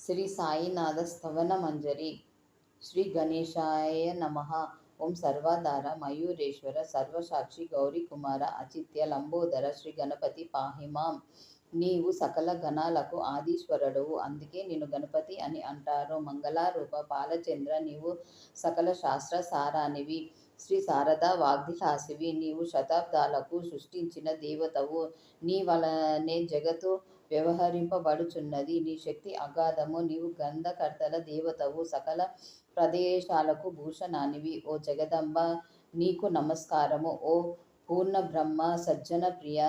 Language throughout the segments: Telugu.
శ్రీ సాయినాథ స్తవన మంజరి. శ్రీ గణేశాయ నమః. ఓం సర్వాధార మయూరేశ్వర సర్వసాక్షి గౌరీ కుమార అచిత్య లంబోదర శ్రీ గణపతి పాహిమాం. నీవు సకల గణాలకు ఆదీశ్వరుడవు, అందుకే నిన్ను గణపతి అని అంటారు. మంగళారూప బాలచంద్ర, నీవు సకల శాస్త్ర సారానివి. శ్రీ శారదా వాగ్విలాసివి, నీవు శతాబ్దాలకు సృష్టించిన దేవతవు. నీ వలనే జగత్తు వ్యవహరింపబడుచున్నది. నీ శక్తి అగాధము. నీవు గంధకర్తల దేవతవు, సకల ప్రదేశాలకు భూషణానివి. ఓ జగదంబ, నీకు నమస్కారము. ఓ పూర్ణ బ్రహ్మ సజ్జన ప్రియ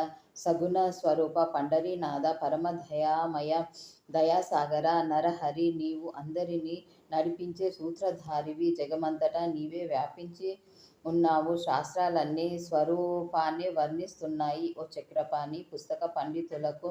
సగుణ స్వరూప పండరీనాథ, పరమ దయామయ దయాసాగర నరహరి, నీవు అందరినీ నడిపించే సూత్రధారివి. జగమంతటా నీవే వ్యాపించి ఉన్నావు. శాస్త్రాలన్నీ స్వరూపాన్ని వర్ణిస్తున్నాయి. ఓ చక్రపాణి, పుస్తక పండితులకు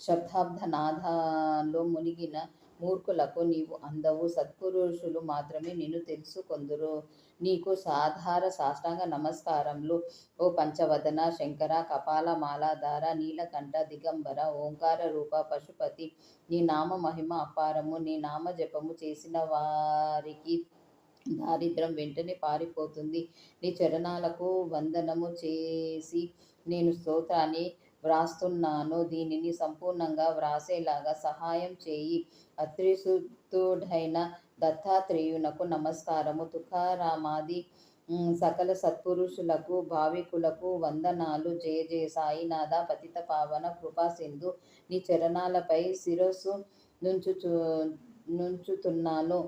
శబ్దాబ్దనాదాల్లో మునిగిన మూర్ఖులకు నీవు అందవు. సత్పురుషులు మాత్రమే నిన్ను తెలుసుకొందురు. నీకు సాధార సాష్టాంగ నమస్కారములు. ఓ పంచవదన శంకర, కపాల మాలాధార నీలకంఠ దిగంబర ఓంకార రూప పశుపతి, నీ నామ మహిమ అపారము. నీ నామ జపము చేసిన వారికి దారిద్ర్యం వెంటనే పారిపోతుంది. నీ చరణాలకు వందనము చేసి నేను స్తోత్రాన్ని వ్రాస్తున్నాను. దీనిని సంపూర్ణంగా వ్రాసేలాగా సహాయం చేయి. అత్రిసుతుడైన దత్తాత్రేయునకు నమస్కారము. తుకారామాది సకల సత్పురుషులకు భావికులకు వందనాలు. జయ జయ సాయినాథ, పతిత పావన కృపా సింధు, నీ చరణాలపై శిరస్సు నుంచుతున్నాను.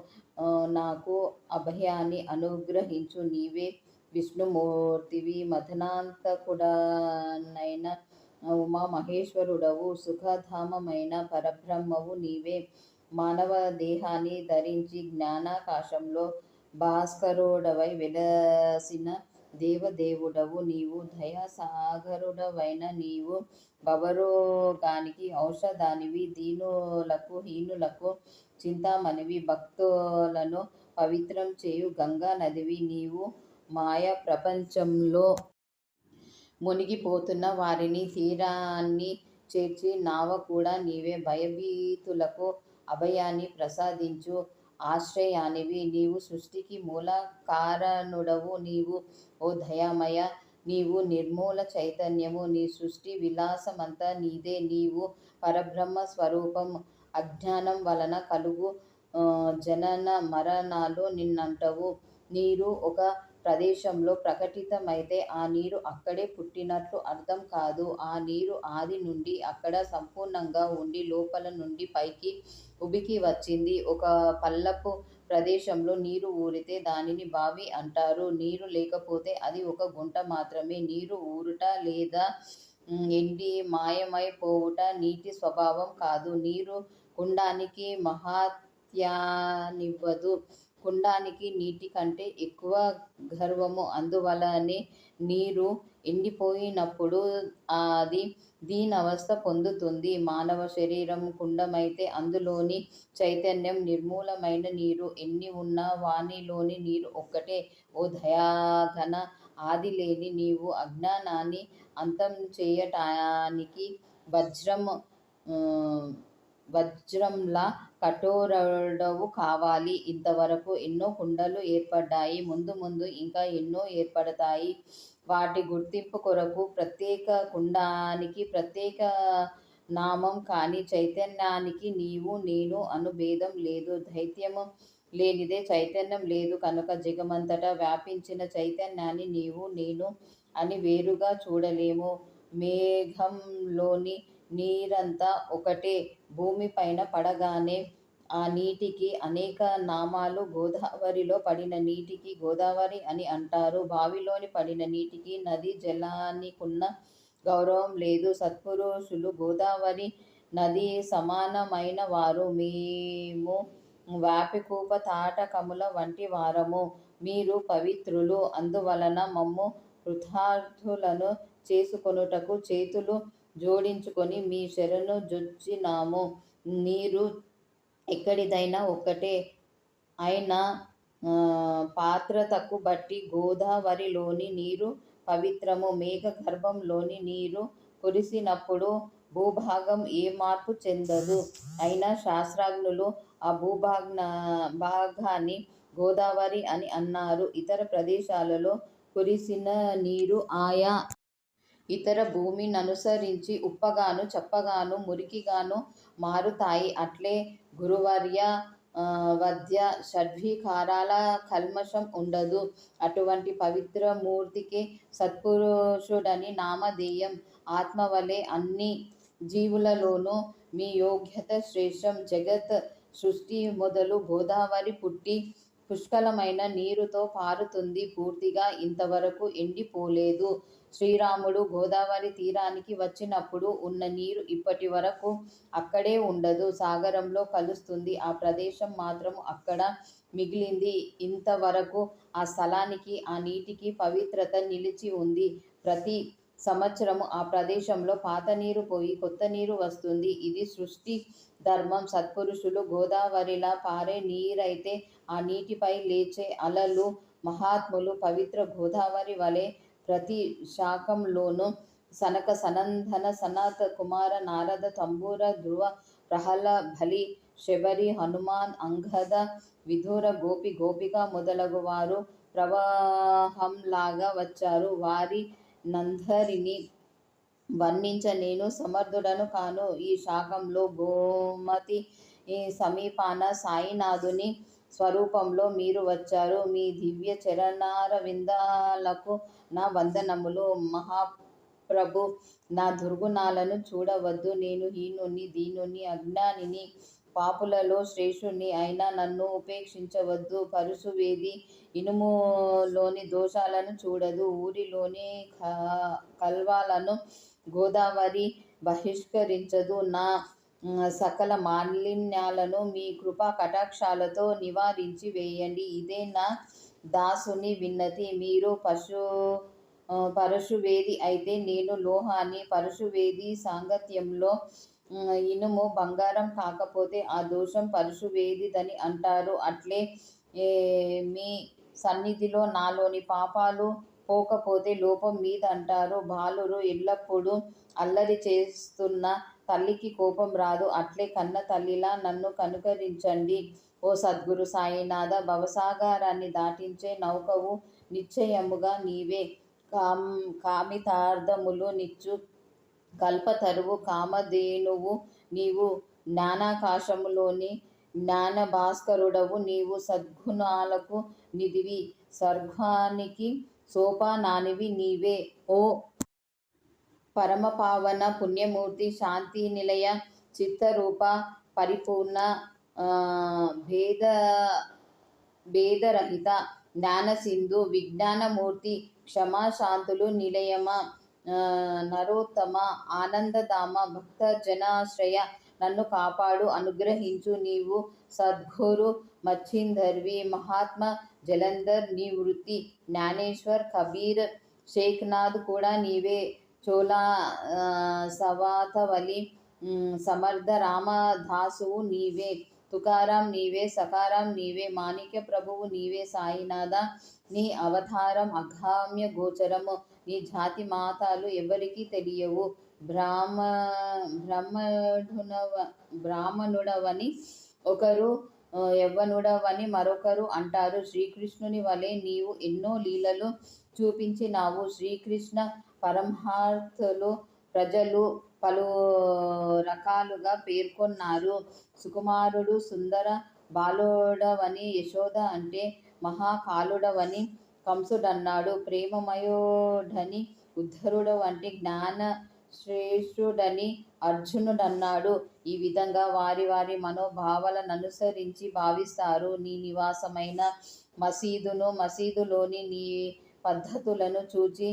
నాకు అభయాన్ని అనుగ్రహించు. నీవే విష్ణుమూర్తివి, మదనాంతకుడనైన ఉమామహేశ్వరుడవు, సుఖధామమైన పరబ్రహ్మవు నీవే. మానవ దేహాన్ని ధరించి జ్ఞానాకాశంలో భాస్కరుడవై వెలసిన దేవదేవుడవు నీవు. దయాసాగరుడవైన నీవు భవరోగానికి ఔషధానివి. దీనులకు హీనులకు చింతామణివి. భక్తులను పవిత్రం చేయు గంగా నదివి నీవు. మాయా ప్రపంచంలో మునిగిపోతున్న వారిని తీరాన్ని చేర్చి నావ కూడా నీవే. భయభీతులకు అభయాన్ని ప్రసాదించు ఆశ్రయానివి నీవు. సృష్టికి మూల కారణుడవు నీవు. ఓ దయామయ, నీవు నిర్మూల చైతన్యము. నీ సృష్టి విలాసమంతా నీదే. నీవు పరబ్రహ్మ స్వరూపం. అజ్ఞానం వలన కలుగు జనన మరణాలు నిన్నంటవు. నీరు ఒక ప్రదేశంలో ప్రకటితమైతే ఆ నీరు అక్కడే పుట్టినట్లు అర్థం కాదు. ఆ నీరు ఆది నుండి అక్కడ సంపూర్ణంగా ఉండి లోపల నుండి పైకి ఉబికి వచ్చింది. ఒక పల్లపు ప్రదేశంలో నీరు ఊరితే దానిని బావి అంటారు. నీరు లేకపోతే అది ఒక గుంట మాత్రమే. నీరు ఊరుట లేదా ఎండి మాయమైపోవుట నీటి స్వభావం కాదు. నీరు కుండానికి మహాత్యాన్నివ్వదు. కుండానికి నీటి కంటే ఎక్కువ గర్వము. అందువలనే నీరు ఎండిపోయినప్పుడు అది దీనవస్థ పొందుతుంది. మానవ శరీరం కుండమైతే అందులోని చైతన్యం నిర్మూలమైన నీరు. ఎన్ని ఉన్నా వానిలోని నీరు ఒక్కటే. ఓ దయాఘన, ఆదిలేని నీవు అజ్ఞానాన్ని అంతం చేయటానికి వజ్రంలా కఠోరుడవు కావాలి. ఇంతవరకు ఎన్నో కుండలు ఏర్పడ్డాయి. ముందు ముందు ఇంకా ఎన్నో ఏర్పడతాయి. వాటి గుర్తింపు కొరకు ప్రత్యేక కుండానికి ప్రత్యేక నామం. కానీ చైతన్యానికి నీవు నేను అను భేదం లేదు. దైత్యము లేనిదే చైతన్యం లేదు కనుక జగమంతటా వ్యాపించిన చైతన్యాన్ని నీవు నేను అని వేరుగా చూడలేము. మేఘంలోని నీరంతా ఒకటే. భూమిపైన పడగానే ఆ నీటికి అనేక నామాలు. గోదావరిలో పడిన నీటికి గోదావరి అని అంటారు. బావిలోని పడిన నీటికి నదీ జలానికున్న గౌరవం లేదు. సత్పురుషులు గోదావరి నది సమానమైన వారు. మేము వ్యాపికూప తాటకముల వంటి వారము. మీరు పవిత్రులు. అందువలన మమ్ము కృతార్థులను చేసుకొనుటకు చేతులు జోడించుకొని మీ శరణు జొచ్చినాము. నీరు ఎక్కడిదైనా ఒక్కటే. అయినా పాత్రతకు బట్టి గోదావరిలోని నీరు పవిత్రము. మేఘ గర్భంలోని నీరు కురిసినప్పుడు భూభాగం ఏ మార్పు చెందదు. అయినా శాస్త్రజ్ఞులు ఆ భాగాన్ని గోదావరి అని అన్నారు. ఇతర ప్రదేశాలలో కురిసిన నీరు ఆయా ఇతర భూమిననుసరించి ఉప్పగాను, చప్పగాను, మురికిగాను మారుతాయి. అట్లే గురువర్య వద్య షడ్వికారాల కల్మషం ఉండదు. అటువంటి పవిత్రమూర్తికే సత్పురుషుడని నామధేయం. ఆత్మవలే అన్ని జీవులలోనూ మీ యోగ్యత శ్రేష్టం. జగత్ సృష్టి మొదలు గోదావరి పుట్టి పుష్కలమైన నీరుతో పారుతుంది. పూర్తిగా ఇంతవరకు ఎండిపోలేదు. శ్రీరాముడు గోదావరి తీరానికి వచ్చినప్పుడు ఉన్న నీరు ఇప్పటి వరకు అక్కడే ఉండదు. సాగరంలో కలుస్తుంది. ఆ ప్రదేశం మాత్రం అక్కడ మిగిలింది. ఇంతవరకు ఆ స్థలానికి, ఆ నీటికి పవిత్రత నిలిచి ఉంది. ప్రతి సంవత్సరము ఆ ప్రదేశంలో పాత నీరు పోయి కొత్త నీరు వస్తుంది. ఇది సృష్టి ధర్మం. సత్పురుషులు గోదావరిలా పారే నీరైతే ఆ నీటిపై లేచే అలలు మహాత్ములు పవిత్ర గోదావరి వలె ప్రతి శాకంలోనూ సనక సనందన సనత్ కుమార నారద తంబూర ధ్రువ ప్రహ్ల బలి శబరి హనుమాన్ అంగద విధుర గోపి గోపిక మొదలగు వారు ప్రవాహంలాగా వచ్చారు. వారి నందరిని వర్ణించ నేను సమర్థుడను కాను. ఈ శాకంలో గోమతి సమీపాన సాయినాథుని స్వరూపంలో మీరు వచ్చారు. మీ దివ్య చరణారవిందాలకు నా వందనములు. మహాప్రభు, నా దుర్గుణాలను చూడవద్దు. నేను హీనుని, దీనుని, అజ్ఞానిని, పాపులలో శ్రేష్ఠుని అయినా నన్ను ఉపేక్షించవద్దు. పరుశువేది ఇనుములోని దోషాలను చూడదు. ఊరిలోని కల్వాలను గోదావరి బహిష్కరించదు. నా సకల మాలిన్యాలను మీ కృపా కటాక్షాలతో నివారించి వేయండి. ఇదే నా దాసుని విన్నతి. మీరు పరశువేది అయితే నేను లోహాన్ని. పరశువేది సాంగత్యంలో ఇనుము బంగారం కాకపోతే ఆ దోషం పరశువేదిదని అంటారు. అట్లే మీ సన్నిధిలో నాలోని పాపాలు పోకపోతే లోపం మీదంటారు. బాలురు ఎల్లప్పుడూ అల్లరి చేస్తున్న తల్లికి కోపం రాదు. అట్లే కన్న తల్లిలా నన్ను కనుకరించండి. ఓ సద్గురు సాయినాథ, భవసాగరాన్ని దాటించే నౌకవు నిశ్చయముగా నీవే. కామితార్థములు నిచ్చు కల్పతరువు కామధేనువు నీవు. జ్ఞానాకాశములోని జ్ఞానభాస్కరుడవు నీవు. సద్గుణాలకు నిధివి, స్వర్గానికి సోపానానివి నీవే. ఓ పరమపావన పుణ్యమూర్తి, శాంతి నిలయ, చిత్తరూప, పరిపూర్ణ, భేదరహిత, జ్ఞానసింధు, విజ్ఞానమూర్తి, క్షమాశాంతులు నిలయమా, నరోత్తమ, ఆనందధామ, భక్తజనాశ్రయ, నన్ను కాపాడు, అనుగ్రహించు. నీవు సద్గురు మచ్చిందర్వి, మహాత్మ జలంధర్, నివృత్తి, జ్ఞానేశ్వర్, కబీర్, షేక్నాథ్ కూడా నీవే. చోళా సవాతవలి, సమర్థ రామదాసువు నీవే. తుకారాం నీవే, సకారాం నీవే, మాణిక్య ప్రభువు నీవే. సాయినాథ, నీ అవతారం అగమ్య గోచరము. నీ జాతి మాతాలు ఎవరికీ తెలియవు. బ్రాహ్మణుడవని ఒకరు, యవ్వనుడవని మరొకరు అంటారు. శ్రీకృష్ణుని వలె నీవు ఎన్నో లీలలు చూపించినావు. శ్రీకృష్ణ పరమార్థులు ప్రజలు పలు రకాలుగా పేర్కొన్నారు. సుకుమారుడు, సుందర బాలుడవని యశోద అంటే, మహాకాలుడవని కంసుడన్నాడు. ప్రేమమయుడని ఉద్ధరుడు అంటే, జ్ఞాన శ్రేష్ఠుడని అర్జునుడన్నాడు. ఈ విధంగా వారి వారి మనోభావాలననుసరించి భావిస్తారు. నీ నివాసమైన మసీదులోని నీ పద్ధతులను చూచి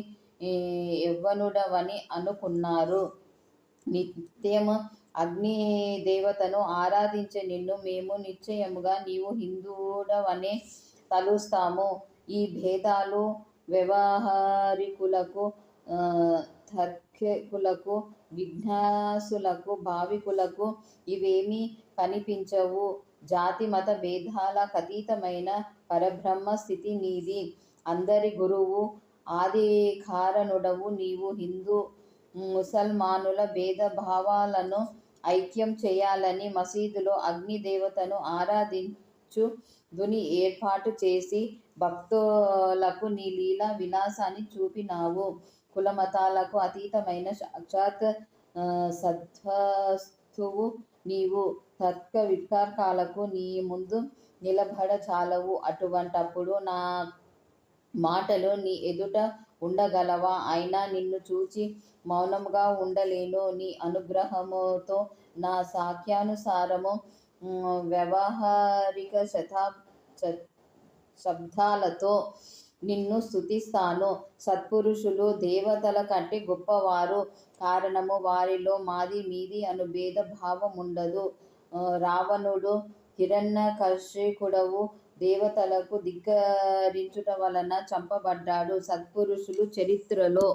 యవ్వనుడవని అనుకున్నారు. నిత్యం అగ్నిదేవతను ఆరాధించే నిన్ను మేము నిశ్చయముగా నీవు హిందువుడవనే తలుస్తాము. ఈ భేదాలు వ్యవహారికులకు, తార్కికులకు, జిజ్ఞాసులకు, భావికులకు ఇవేమీ కనిపించవు. జాతి మత భేదాలకతీతమైన పరబ్రహ్మ స్థితి నీది. అందరి గురువు, ఆది కారణుడవు నీవు. హిందూ ముసల్మానుల భేదభావాలను ఐక్యం చేయాలని మసీదులో అగ్ని దేవతను ఆరాధించు దుని ఏర్పాటు చేసి భక్తులకు నీ లీలా విలాసాన్ని చూపినావు. కులమతాలకు అతీతమైన సాక్షాత్ సద్వస్తువు నీవు. తర్క వితర్కాలకు నీ ముందు నిలబడ చాలవు. అటువంటప్పుడు నా మాటలు నీ ఎదుట ఉండగలవా? అయినా నిన్ను చూచి మౌనంగా ఉండలేను. నీ అనుగ్రహముతో నా సాఖ్యానుసారము వ్యవహారిక శబ్దాలతో నిన్ను స్తుతిస్తాను. సత్పురుషులు దేవతల కంటే గొప్పవారు. కారణము వారిలో మాది మీది అను భేద భావముండదు. రావణుడు హిరణ్యకశిపుడవు దేవతలకు ధిక్కరించుట వలన చంపబడ్డాడు. సత్పురుషులు చరిత్రలో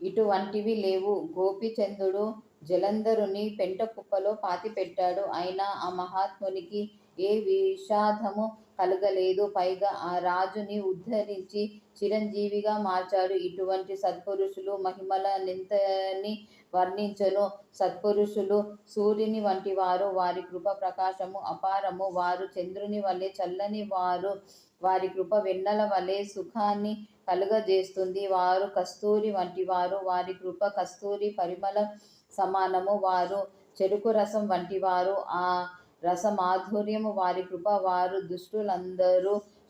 ఇటువంటివి లేవు. గోపీచందుడు జలంధరుని పెంటకుప్పలో పాతిపెట్టాడు. అయినా ఆ మహాత్మునికి ఏ విషాదము కలగలేదు. పైగా ఆ రాజుని ఉద్ధరించి చిరంజీవిగా మార్చాడు. ఇటువంటి సత్పురుషులు మహిమలనెంతని వర్ణించను. సత్పురుషులు సూర్యుని వంటి వారు. వారి కృప ప్రకాశము అపారము. వారు చంద్రుని వలె చల్లని వారు. వారి కృప వెన్నెల వలె సుఖాన్ని కలుగజేస్తుంది. వారు కస్తూరి వంటి వారు. వారి కృప కస్తూరి పరిమళ సమానము. వారు చెరుకు రసం వంటి వారు. ఆ రసమాధుర్యము వారి కృప. వారు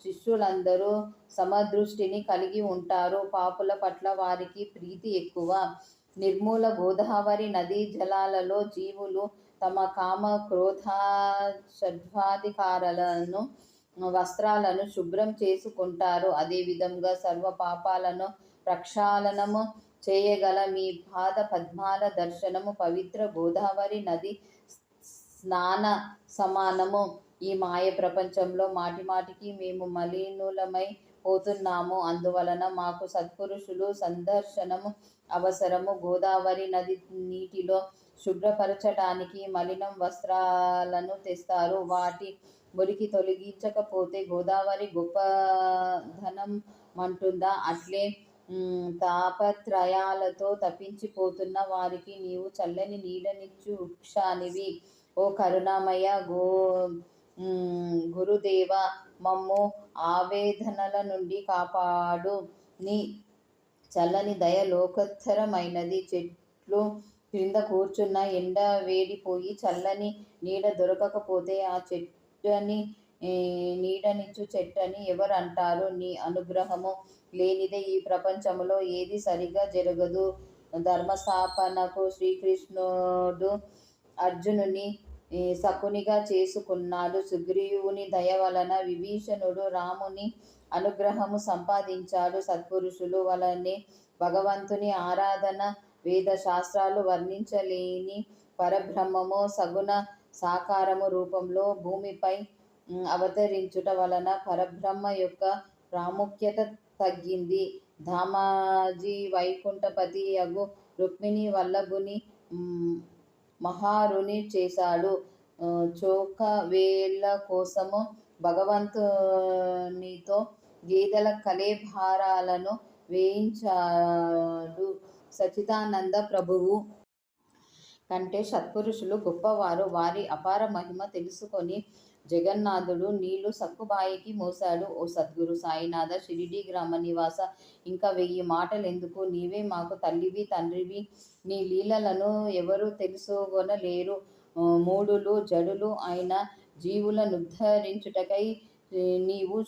శిష్యులందరూ సమదృష్టిని కలిగి ఉంటారు. పాపుల పట్ల వారికి ప్రీతి ఎక్కువ. నిర్మూల గోదావరి నదీ జలాలలో జీవులు తమ కామ క్రోధ షడ్వాధికారాలను వస్త్రాలను శుభ్రం చేసుకుంటారు. అదేవిధంగా సర్వ పాపాలను ప్రక్షాళనము చేయగల మీ పాద పద్మాల దర్శనము పవిత్ర గోదావరి నది స్నాన సమానము. ఈ మాయ ప్రపంచంలో మాటిమాటికి మేము మలినులమై పోతున్నాము. అందువలన మాకు సత్పురుషులు సందర్శనము అవసరము. గోదావరి నది నీటిలో శుభ్రపరచడానికి మలినం వస్త్రాలను తెస్తారు. వాటి మురికి తొలగించకపోతే గోదావరి గొప్పదనమంటుందా? అట్లే తాపత్రయాలతో తప్పించిపోతున్న వారికి నీవు చల్లని నీడనిచ్చు వృక్షానివి. ఓ కరుణామయ గురుదేవ, మమ్ము ఆవేదనల నుండి కాపాడు. నీ చల్లని దయ లోకోత్తరమైనది. చెట్లు క్రింద కూర్చున్న ఎండ వేడిపోయి చల్లని నీడ దొరకకపోతే ఆ చెట్టని నీడనిచ్చు చెట్టని ఎవరు అంటారు? నీ అనుగ్రహము లేనిదే ఈ ప్రపంచములో ఏది సరిగా జరగదు. ధర్మస్థాపనకు శ్రీకృష్ణుడు అర్జునుని శకునిగా చేసుకున్నాడు. సుగ్రీవుని దయ వలన విభీషణుడు రాముని అనుగ్రహము సంపాదించాడు. సత్పురుషులు వలనే భగవంతుని ఆరాధన వేద శాస్త్రాలు వర్ణించలేని పరబ్రహ్మము సగుణ సాకారము రూపంలో భూమిపై అవతరించుట వలన పరబ్రహ్మ యొక్క ప్రాముఖ్యత తగ్గింది. ధామాజీ వైకుంఠపతి యగు రుక్మిణి వల్లభుని మహారుని చేశాడు. చోకవేళ్ళ కోసము భగవంతునితో గేదెల కళేభారాలను వేయించాడు. సచ్చిదానంద ప్రభువు కంటే సత్పురుషులు గొప్పవారు. వారి అపార మహిమ తెలుసుకొని జగన్నాథుడు నీళ్లు సక్కుబాయికి మోసాడు. ఓ సద్గురు సాయినాథ, షిరిడీ గ్రామ నివాస, ఇంకా 1000 మాటలెందుకు? నీవే మాకు తల్లివి తండ్రివి. నీ లీలలను ఎవరు తెలుసుకొనలేరు. మూఢులు జడులు అయిన జీవులనుద్ధరించుటకై నీవు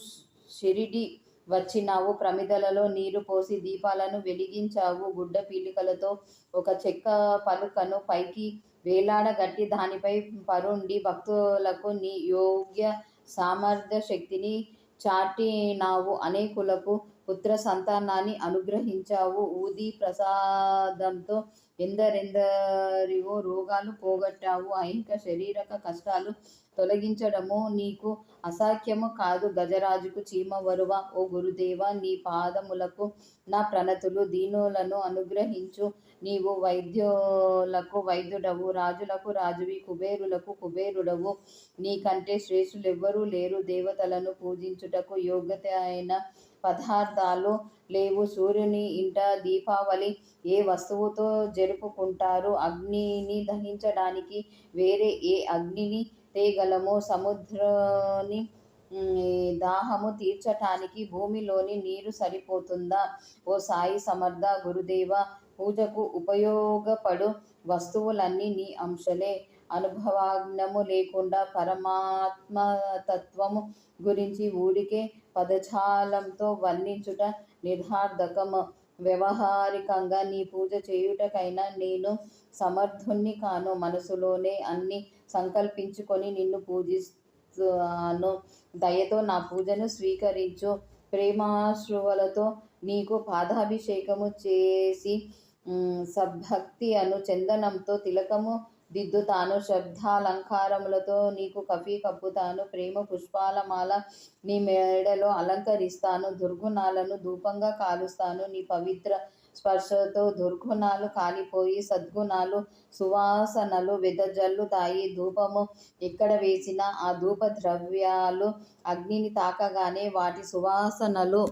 షిరిడీ వచ్చినావు. ప్రమిదలలో నీరు పోసి దీపాలను వెలిగించావు. గుడ్డ పీలికలతో ఒక చెక్క పలుకను పైకి వేలాడగట్టి దానిపై పరుండి భక్తులకు నీ యోగ్య సామర్థ్య శక్తిని చాటినావు. అనేకులకు పుత్ర సంతానాన్ని అనుగ్రహించావు. ఊదీ ప్రసాదంతో ఎందరెందరివో రోగాలు పోగొట్టావు. ఐహిక శారీరక కష్టాలు తొలగించడము నీకు అసాధ్యము కాదు. గజరాజుకు చీమ వరువ. ఓ గురుదేవ, నీ పాదములకు నా ప్రణతులు. దీనులను అనుగ్రహించు. నీవు వైద్యులకు వైద్యుడవు, రాజులకు రాజువి, కుబేరులకు కుబేరుడవు. నీకంటే శ్రేష్ఠులెవ్వరూ లేరు. దేవతలను పూజించుటకు యోగ్యత అయిన పదార్థాలు లేవు. సూర్యుని ఇంట దీపావళి ఏ వస్తువుతో జరుపుకుంటారు? అగ్నిని దహించడానికి వేరే ఏ అగ్నిని తేగలము? సముద్రాన్ని దాహము తీర్చటానికి భూమిలోని నీరు సరిపోతుందా? ఓ సాయి సమర్థ గురుదేవ, పూజకు ఉపయోగపడు వస్తువులన్నీ నీ అంశలే. అనుభవజ్ఞము లేకుండా పరమాత్మతత్వము గురించి ఊరికే పదజాలంతో వర్ణించుట నిరర్థకం. వ్యవహారికంగా నీ పూజ చేయుటకైనా నేను సమర్థుణ్ణి కాను. మనసులోనే అన్ని సంకల్పించుకొని నిన్ను పూజిస్తాను. దయతో నా పూజను స్వీకరించు. ప్రేమాశ్రువులతో నీకు పాదాభిషేకము చేసి సద్భక్తి అను చందనంతో తిలకము దిద్దుతాను. శబ్దాలంకారములతో నీకు కఫీ కప్పుతాను. ప్రేమ పుష్పాలమాల నీ మెడలో అలంకరిస్తాను. దుర్గుణాలను ధూపంగా కాలుస్తాను. నీ పవిత్ర స్పర్శతో దుర్గుణాలు కాలిపోయి సద్గుణాలు సువాసనలు వెదజల్లుతాయి. ధూపము ఎక్కడ వేసినా ఆ ధూప ద్రవ్యాలు అగ్నిని తాకగానే వాటి సువాసనలు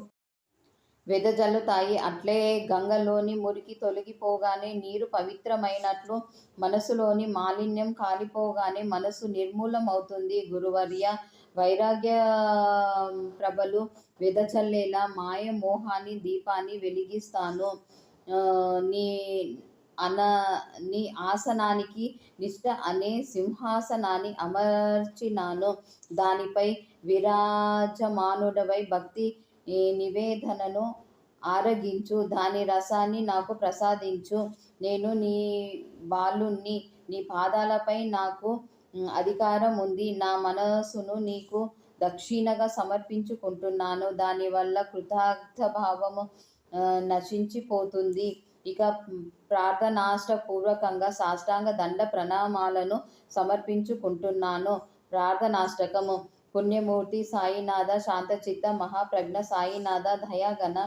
వెదజల్లుతాయి. అట్లే గంగలోని మురికి తొలగిపోగానే నీరు పవిత్రమైనట్లు మనసులోని మాలిన్యం కాలిపోగానే మనసు నిర్మూలమవుతుంది. గురువర్య, వైరాగ్య ప్రభలు వెదజల్లేలా మాయ మోహాన్ని దీపాన్ని వెలిగిస్తాను. నీ నీ ఆసనానికి నిష్ఠ అనే సింహాసనాన్ని అమర్చినాను. దానిపై విరాజమానుడవై భక్తి నివేదనను ఆరగించు. దాని రసాన్ని నాకు ప్రసాదించు. నేను నీ బాలుణ్ణి. నీ పాదాలపై నాకు అధికారం ఉంది. నా మనసును నీకు దక్షిణగా సమర్పించుకుంటున్నాను. దానివల్ల కృతార్థభావము నశించిపోతుంది. ఇక ప్రార్థనాష్టపూర్వకంగా సాష్టాంగ దండ ప్రణామాలను సమర్పించుకుంటున్నాను. ప్రార్థనాష్టకము. పుణ్యమూర్తి సాయినాథ, శాంతచిత్త మహాప్రజ్ఞ సాయినాథ, దయాగణ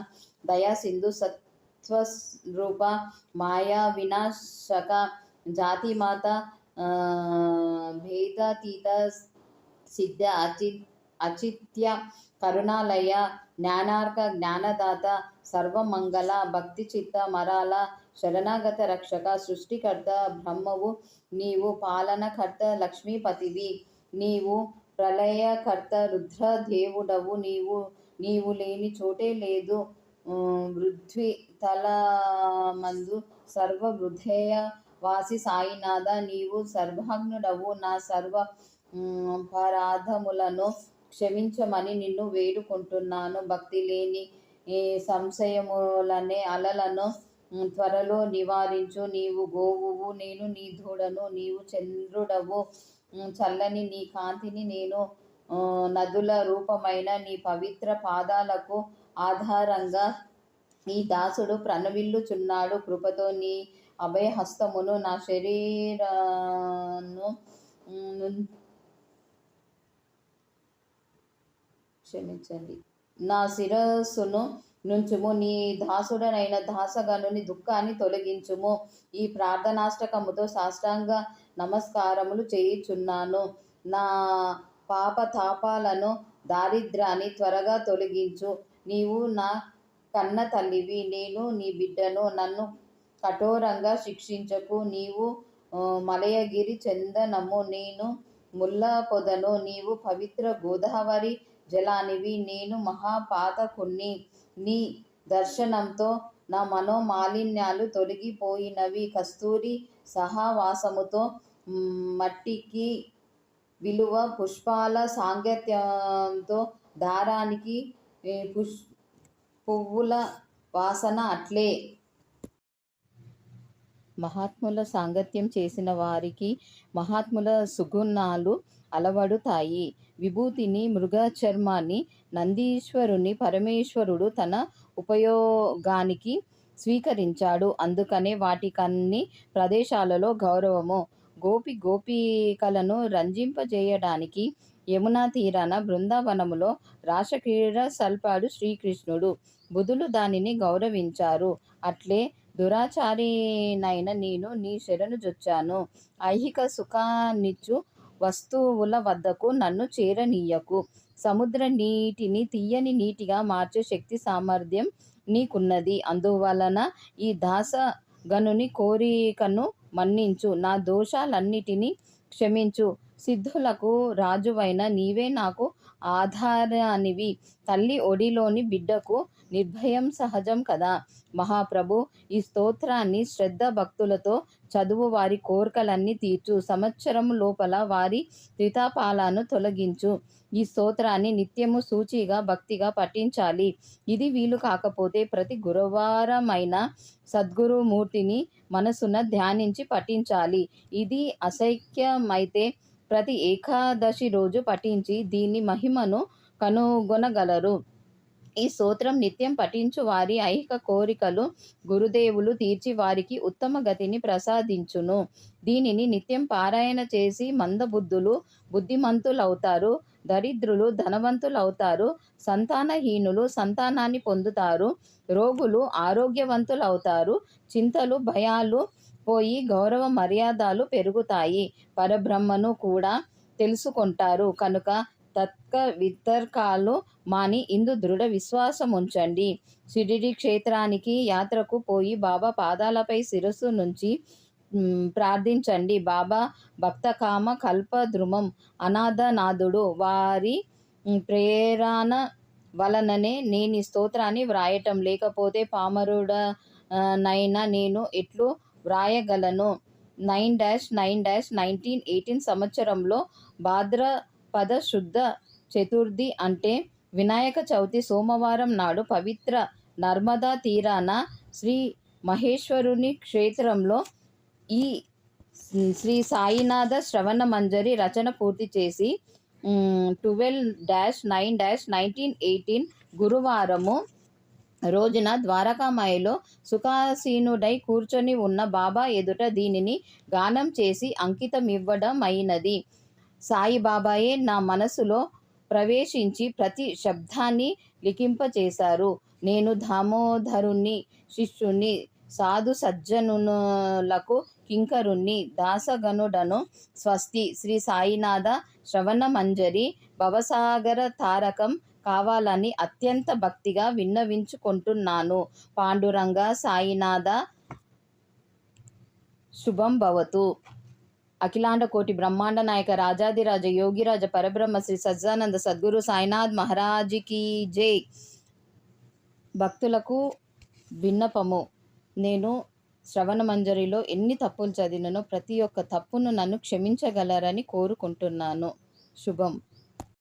దయాసింధు, సత్వరూప, మాయా వినాశక, జాతిమాత, భేదాతీత, సిద్ధ అచిత్య, కరుణాలయ, జ్ఞానార్క, జ్ఞానదాత, సర్వమంగళ, భక్తిచిత్త, మరాల, శరణాగత రక్షక, సృష్టికర్త బ్రహ్మవు నీవు. పాలనకర్త లక్ష్మీపతివి నీవు. ప్రళయకర్త రుద్రదేవుడవు నీవు. నీవు లేని చోటే లేదు. పృథ్వీ తలమందు సర్వ హృదయ వాసి సాయినాథ, నీవు సర్వజ్ఞుడవు. నా సర్వ పరాధములను క్షమించమని నిన్ను వేడుకుంటున్నాను. భక్తి లేని సంశయములనే అలలను త్వరలో నివారించు. నీవు గోవువు, నేను నీ దూడను. నీవు చంద్రుడవు, చల్లని నీ కాంతిని నేను. నదుల రూపమైన నీ పవిత్ర పాదాలకు ఆధారంగా ఈ దాసుడు ప్రణవిల్లుచున్నాడు. కృపతో నీ అభయహస్తమును నా శరీరాను నా శిరస్సును నుంచుము. నీ దాసుడనైన దాసగనుని దుఃఖాన్ని తొలగించుము. ఈ ప్రార్థనాష్టకముతో సాష్టాంగ నమస్కారములు చేయుచున్నాను. నా పాపతాపాలను దారిద్ర్యాన్ని త్వరగా తొలగించు. నీవు నా కన్న తల్లివి, నేను నీ బిడ్డను. నన్ను కఠోరంగా శిక్షించకు. నీవు మలయగిరి చందనము, నేను ముల్ల పొదను. నీవు పవిత్ర గోదావరి జలానివి, నేను మహాపాతకుణ్ణి. నీ దర్శనంతో నా మనోమాలిన్యాలు తొలగిపోయినవి. కస్తూరి సహవాసముతో మట్టికి విలువ, పుష్పాల సాంగత్యంతో దారానికి పువ్వుల వాసన అట్లే. మహాత్ముల సాంగత్యం చేసిన వారికి మహాత్ముల సుగుణాలు అలవడుతాయి. విభూతిని, మృగ చర్మాన్ని నందీశ్వరుని పరమేశ్వరుడు తన ఉపయోగానికి స్వీకరించాడు. అందుకనే వాటికన్ని ప్రదేశాలలో గౌరవము. గోపికలను రంజింపజేయడానికి యమునా తీరాన బృందావనములో రాసక్రీడ సల్పాడు శ్రీకృష్ణుడు. బుధులు దానిని గౌరవించారు. అట్లే దురాచారినైన నేను నీ శరణు జొచ్చాను. ఐహిక సుఖాన్నిచ్చు వస్తువుల వద్దకు నన్ను చేరనీయకు. సముద్ర నీటిని తీయని నీటిగా మార్చే శక్తి సామర్థ్యం నీకున్నది. అందువలన ఈ దాసగనుని కోరికను మన్నించు, నా దోషాలన్నిటినీ క్షమించు. సిద్ధులకు రాజువైన నీవే నాకు ఆధారానివి. తల్లి ఒడిలోని బిడ్డకు నిర్భయం సహజం కదా. మహాప్రభు, ఈ స్తోత్రాన్ని శ్రద్ధ భక్తులతో చదువు వారి కోర్కెలన్నీ తీర్చు. సంవత్సరము లోపల వారి త్రితాపాలను తొలగించు. ఈ స్తోత్రాన్ని నిత్యము సూచిగా భక్తిగా పఠించాలి. ఇది వీలు కాకపోతే ప్రతి గురువారమైన సద్గురుమూర్తిని మనసున ధ్యానించి పఠించాలి. ఇది అశక్యమైతే ప్రతి ఏకాదశి రోజు పఠించి దీని మహిమను కనుగొనగలరు. ఈ స్తోత్రం నిత్యం పఠించు వారి ఐహిక కోరికలు గురుదేవులు తీర్చి వారికి ఉత్తమ గతిని ప్రసాదించును. దీనిని నిత్యం పారాయణ చేసి మందబుద్ధులు బుద్ధిమంతులవుతారు, దరిద్రులు ధనవంతులవుతారు, సంతానహీనులు సంతానాన్ని పొందుతారు, రోగులు ఆరోగ్యవంతులవుతారు, చింతలు భయాలు పోయి గౌరవ మర్యాదలు పెరుగుతాయి, పరబ్రహ్మను కూడా తెలుసుకుంటారు. కనుక వితర్కాలు మాని ఇందు దృఢ విశ్వాసం ఉంచండి. షిరిడి క్షేత్రానికి యాత్రకు పోయి బాబా పాదాలపై శిరస్సు నుంచి ప్రార్థించండి. బాబా భక్తకామ కల్పద్రుమం అనాథనాథుడు. వారి ప్రేరణ వలననే నేను ఈ స్తోత్రాన్ని వ్రాయటం. లేకపోతే పామరుడనైనా నేను ఎట్లు వ్రాయగలను? 9-9-1918 సంవత్సరంలో భాద్రపద శుద్ధ చతుర్థి అంటే వినాయక చవితి సోమవారం నాడు పవిత్ర నర్మదా తీరాన శ్రీ మహేశ్వరుని క్షేత్రంలో ఈ శ్రీ సాయినాథ శ్రవణ మంజరి రచన పూర్తి చేసి 12-9-1918 గురువారము రోజున ద్వారకామాయిలో సుఖాసీనుడై కూర్చొని ఉన్న బాబా ఎదుట దీనిని గానం చేసి అంకితమివ్వడమైనది. సాయిబాబాయే నా మనసులో ప్రవేశించి ప్రతి శబ్దాన్ని లిఖింపచేశారు. నేను దామోదరుణ్ణి, శిష్యుణ్ణి, సాధు సజ్జనులకు కింకరుణ్ణి, దాసగనుడను. స్వస్తి. శ్రీ సాయినాథ శ్రవణ మంజరి భవసాగర తారకం కావాలని అత్యంత భక్తిగా విన్నవించుకుంటున్నాను. పాండురంగ సాయినాథ శుభం భవతు. అఖిలాండ కోటి బ్రహ్మాండ నాయక రాజాదిరాజ యోగిరాజ పరబ్రహ్మ శ్రీ సజ్జానంద సద్గురు సాయినాథ్ మహారాజ్కి జై. భక్తులకు విన్నపము. నేను శ్రవణ మంజరిలో ఎన్ని తప్పులు చదివినో ప్రతి ఒక్క తప్పును నన్ను క్షమించగలరని కోరుకుంటున్నాను. శుభం.